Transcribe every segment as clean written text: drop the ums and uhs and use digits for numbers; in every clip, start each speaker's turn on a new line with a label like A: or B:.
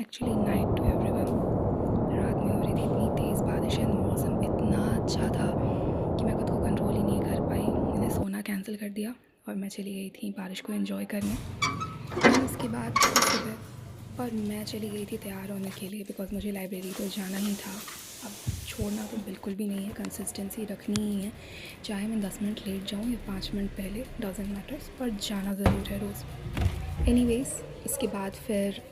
A: Actually night to everyone. रात में हो रही थी इतनी तेज़ बारिश एंड मौसम इतना अच्छा था कि मैं खुद को कंट्रोल ही नहीं कर पाई। मैंने सोना कैंसिल कर दिया और मैं चली गई थी बारिश को एंजॉय करने। और उसके बाद सुबह और मैं चली गई थी तैयार होने के लिए बिकॉज़ मुझे लाइब्रेरी तो जाना ही था। अब छोड़ना तो बिल्कुल भी नहीं है, कंसिस्टेंसी रखनी ही है। चाहे मैं 10 मिनट लेट जाऊँ या 5 मिनट पहले, डज़न्ट मैटर्स, पर जाना ज़रूर है रोज़। एनीवेज़, इसके बाद फिर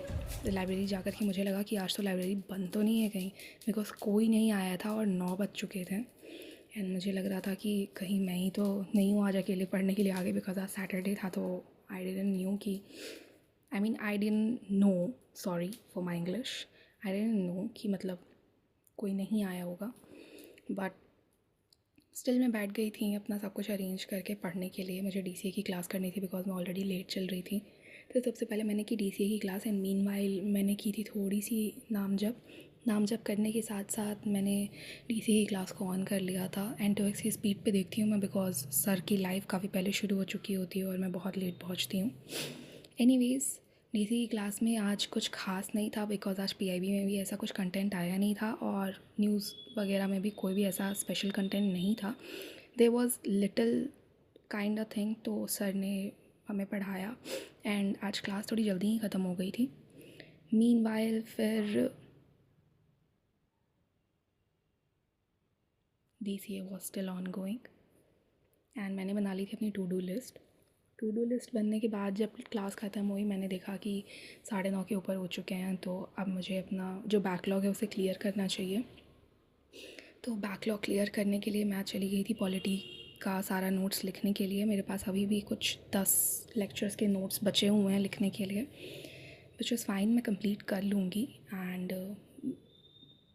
A: लाइब्रेरी जाकर के मुझे लगा कि आज तो लाइब्रेरी बंद तो नहीं है कहीं, बिकॉज़ कोई नहीं आया था और 9 बज चुके थे। एंड मुझे लग रहा था कि कहीं मैं ही तो नहीं हूँ आज अकेले पढ़ने के लिए आगे, बिकॉज़ आज सैटरडे था। तो आई डिडंट न्यू कि I didn't know, sorry for my English, I didn't know कि मतलब कोई नहीं आया होगा। बट स्टिल मैं बैठ गई थी अपना सब कुछ अरेंज करके पढ़ने के लिए। मुझे डीसीए की क्लास करनी थी बिकॉज़ मैं ऑलरेडी लेट चल रही थी। तो सबसे पहले मैंने की डीसीए की क्लास एंड मीनवाइल मैंने की थी थोड़ी सी नाम जप करने के साथ साथ मैंने डीसीए की क्लास को ऑन कर लिया था। एंड 2x की स्पीड पे देखती हूँ मैं, बिकॉज़ सर की लाइव काफ़ी पहले शुरू हो चुकी होती है और मैं बहुत लेट पहुँचती हूँ। एनीवेज़, डीसी की क्लास में आज कुछ ख़ास नहीं था बिकॉज़ आज पीआईबी में भी ऐसा कुछ कंटेंट आया नहीं था और न्यूज़ वगैरह में भी कोई भी ऐसा स्पेशल कंटेंट नहीं था। There was little kind a thing. तो सर ने हमें पढ़ाया एंड आज क्लास थोड़ी जल्दी ही ख़त्म हो गई थी। मीनवाइल फिर DCA was still on going and मैंने बना ली थी अपनी टू डू लिस्ट बनने के बाद जब क्लास ख़त्म हुई मैंने देखा कि 9:30 के ऊपर हो चुके हैं। तो अब मुझे अपना जो बैकलॉग है उसे क्लियर करना चाहिए। तो बैकलॉग क्लियर करने के लिए मैं चली गई थी पॉलिटी का सारा नोट्स लिखने के लिए। मेरे पास अभी भी कुछ 10 लेक्चर्स के नोट्स बचे हुए हैं लिखने के लिए, विच इज़ फाइन, मैं कंप्लीट कर लूँगी। एंड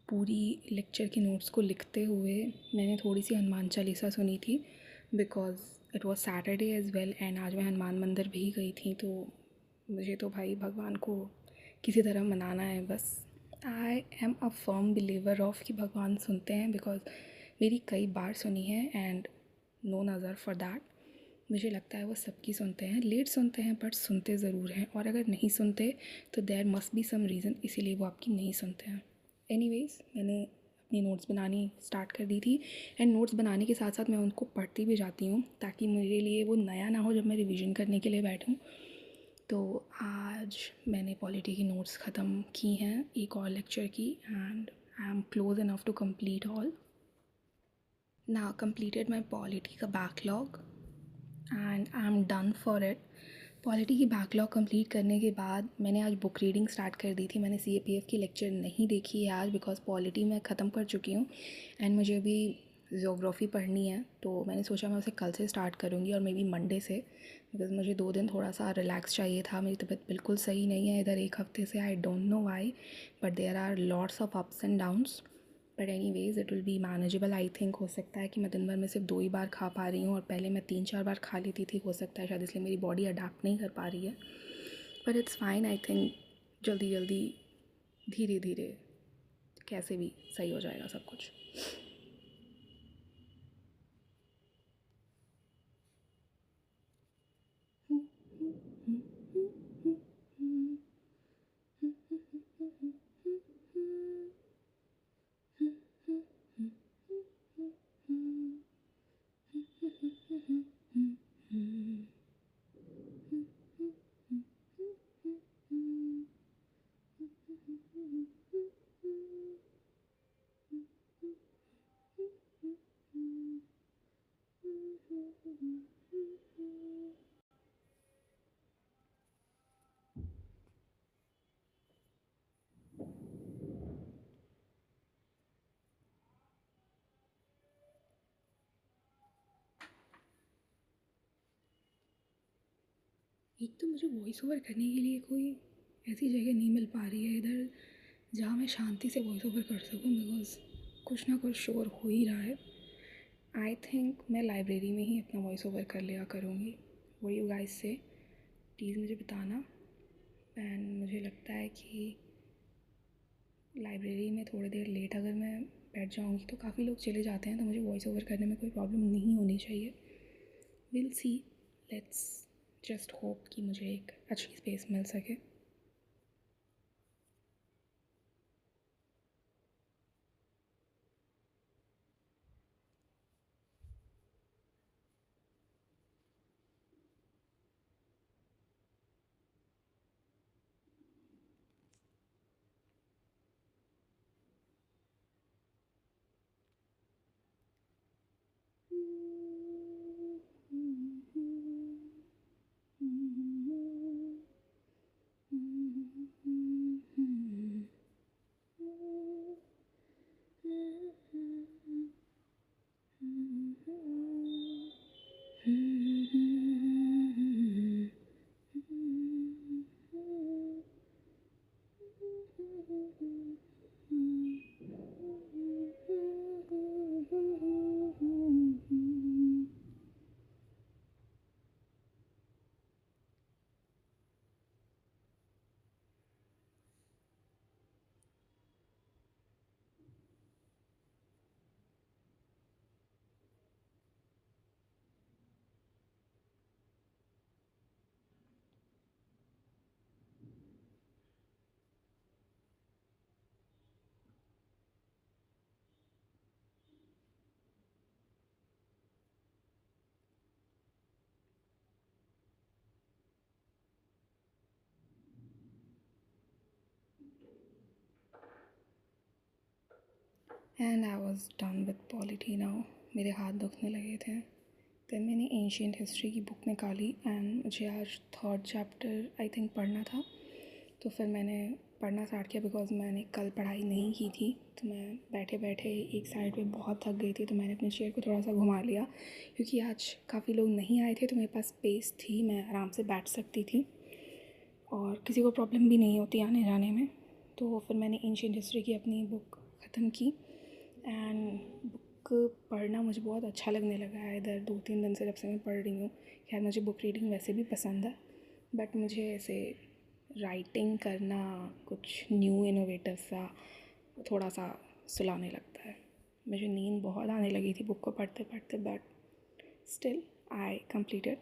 A: पूरी लेक्चर के नोट्स को लिखते हुए मैंने थोड़ी सी हनुमान चालीसा सुनी थी because it was Saturday as well and आज मैं हनुमान मंदिर भी गई थी। तो मुझे तो भाई भगवान को किसी तरह मनाना है बस। I am a firm believer of कि भगवान सुनते हैं बिकॉज़ मेरी कई बार सुनी है एंड नो नज़र फॉर दैट। मुझे लगता है वो सबकी सुनते हैं, लेट सुनते हैं बट सुनते ज़रूर हैं। और अगर नहीं सुनते तो there must be some reason, इसीलिए वो आपकी नहीं सुनते हैं। एनीवेज़, मैंने अपनी नोट्स बनानी स्टार्ट कर दी थी एंड नोट्स बनाने के साथ साथ मैं उनको पढ़ती भी जाती हूँ ताकि मेरे लिए वो नया ना हो जब मैं रिवीजन करने के लिए बैठूँ। तो आज मैंने पॉलिटी की नोट्स ख़त्म की हैं, एक और लेक्चर की, and I am close enough to complete all. Now completed my polity का backlog and I am done for it. Polity की बैकलॉग कंप्लीट करने के बाद मैंने आज बुक रीडिंग स्टार्ट कर दी थी। मैंने सीएपीएफ की लेक्चर नहीं देखी है आज बिकॉज़ पॉलिटी मैं ख़त्म कर चुकी हूँ एंड मुझे अभी जियोग्राफी पढ़नी है। तो मैंने सोचा मैं उसे कल से स्टार्ट करूँगी और मे बी मंडे से, बिकॉज़ मुझे 2 दिन थोड़ा सा रिलैक्स चाहिए था। मेरी तबीयत बिल्कुल सही नहीं है इधर एक हफ़्ते से, I don't know why, but there are lots of ups and downs. But anyways it will be manageable. I think हो सकता है कि मैं दिन भर में सिर्फ 2 ही बार खा पा रही हूँ और पहले मैं 3-4 बार खा लेती थी। हो सकता है शायद इसलिए मेरी बॉडी अडाप्ट नहीं कर पा रही है, but it's fine. I think जल्दी जल्दी धीरे धीरे कैसे भी सही हो जाएगा सब कुछ। एक तो मुझे वॉइस ओवर करने के लिए कोई ऐसी जगह नहीं मिल पा रही है इधर जहाँ मैं शांति से वॉइस ओवर कर सकूँ, बिकॉज़ कुछ ना कुछ शोर हो ही रहा है। आई थिंक मैं लाइब्रेरी में ही अपना वॉइस ओवर कर लिया करूँगी। व्हाट यू गाइस से, प्लीज़ मुझे बताना। एंड मुझे लगता है कि लाइब्रेरी में थोड़ी देर लेट अगर मैं बैठ जाऊँगी तो काफ़ी लोग चले जाते हैं, तो मुझे वॉइस ओवर करने में कोई प्रॉब्लम नहीं होनी चाहिए। Will see, let's just hope कि मुझे एक अच्छी स्पेस मिल सके। And I was done with polity now. मेरे हाथ दुखने लगे थे. देन मैंने एंशियंट हिस्ट्री की बुक निकाली एंड मुझे आज 3rd चैप्टर आई थिंक पढ़ना था. तो फिर मैंने पढ़ना स्टार्ट किया बिकॉज मैंने कल पढ़ाई नहीं की थी. तो मैं बैठे बैठे एक साइड पे बहुत थक गई थी. तो मैंने अपने चेयर को थोड़ा सा घुमा लिया क्योंकि आज काफ़ी लोग नहीं आए थे. तो मेरे पास स्पेस थी, मैं आराम से बैठ सकती थी और किसी को प्रॉब्लम भी नहीं होती आने जाने में. तो फिर मैंने एंशियंट हिस्ट्री की अपनी बुक ख़त्म की एंड बुक पढ़ना मुझे बहुत अच्छा लगने लगा है. इधर 2-3 दिन से जब से मैं पढ़ रही हूँ. खैर मुझे बुक रीडिंग वैसे भी पसंद है बट मुझे ऐसे राइटिंग करना कुछ न्यू इनोवेटिव सा थोड़ा सा सुलाने लगता है. मुझे नींद बहुत आने लगी थी बुक को पढ़ते पढ़ते but still I completed.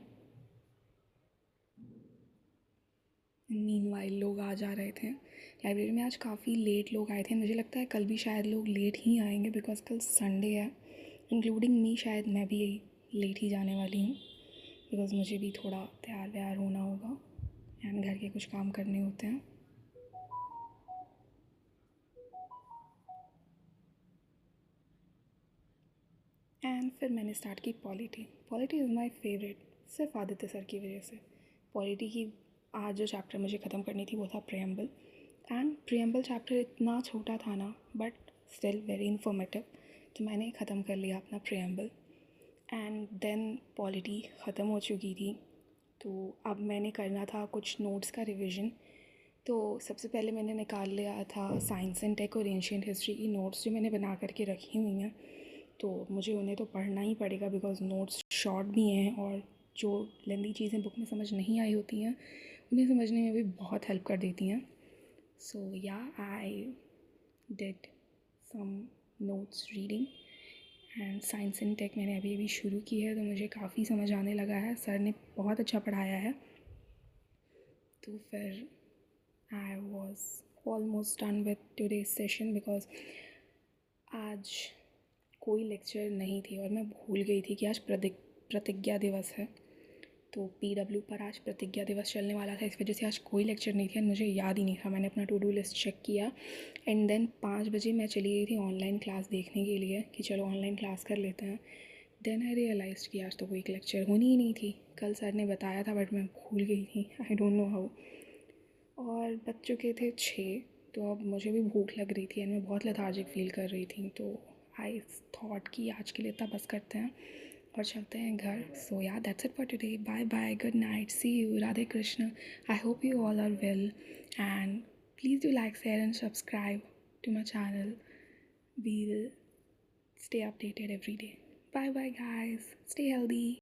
A: Meanwhile लोग आ जा रहे थे लाइब्रेरी में. आज काफ़ी लेट लोग आए थे. मुझे लगता है कल भी शायद लोग लेट ही आएंगे बिकॉज कल संडे है. इंक्लूडिंग मी, शायद मैं भी लेट ही जाने वाली हूँ बिकॉज मुझे भी थोड़ा तैयार व्यार होना होगा एंड घर के कुछ काम करने होते हैं. एंड फिर मैंने स्टार्ट की polity. Polity is my favourite सिर्फ आदित्य सर की वजह से. पॉलिटी की आज जो चैप्टर मुझे ख़त्म करनी थी वो था प्रियम्बल. एंड प्रियम्बल चैप्टर इतना छोटा था ना बट स्टिल वेरी इन्फॉर्मेटिव. तो मैंने ख़त्म कर लिया अपना प्रियम्बल एंड देन पॉलिटी ख़त्म हो चुकी थी. तो अब मैंने करना था कुछ नोट्स का रिविज़न. तो सबसे पहले मैंने निकाल लिया था साइंस एंड टेक और एंशियंट हिस्ट्री की नोट्स जो मैंने बना करके रखी हुई हैं. तो मुझे उन्हें तो पढ़ना ही पड़ेगा बिकॉज नोट्स शॉर्ट भी हैं और जो लेंदी चीज़ें बुक में समझ नहीं आई होती हैं उन्हें समझने में भी बहुत हेल्प कर देती हैं. So yeah I did some notes reading and science and tech मैंने अभी अभी शुरू की है. तो मुझे काफ़ी समझ आने लगा है. सर ने बहुत अच्छा पढ़ाया है. तो फिर I was almost done with today's session because आज कोई लेक्चर नहीं थी और मैं भूल गई थी कि आज प्रतिज्ञा दिवस है. तो PW पर आज प्रतिज्ञा दिवस चलने वाला था. इस वजह से आज कोई लेक्चर नहीं थी एंड मुझे याद ही नहीं था. मैंने अपना टू डू लिस्ट चेक किया एंड देन 5 बजे मैं चली गई थी ऑनलाइन क्लास देखने के लिए कि चलो ऑनलाइन क्लास कर लेते हैं. देन आई रियलाइज़ कि आज तो कोई लेक्चर होनी ही नहीं थी. कल सर ने बताया था बट मैं भूल गई थी. आई डोंट नो हाउ. और बज चुके थे 6. तो अब मुझे भी भूख लग रही थी एंड मैं बहुत लेथार्जिक फील कर रही थी. तो आई थॉट कि आज के लिए इतना बस करते हैं और चलते हैं घर. So yeah that's it for today. Bye bye, good night, see you, Radhe Krishna. I hope you all are well and please do like, share and subscribe to my channel. We'll stay updated every day. Bye bye guys. Stay healthy.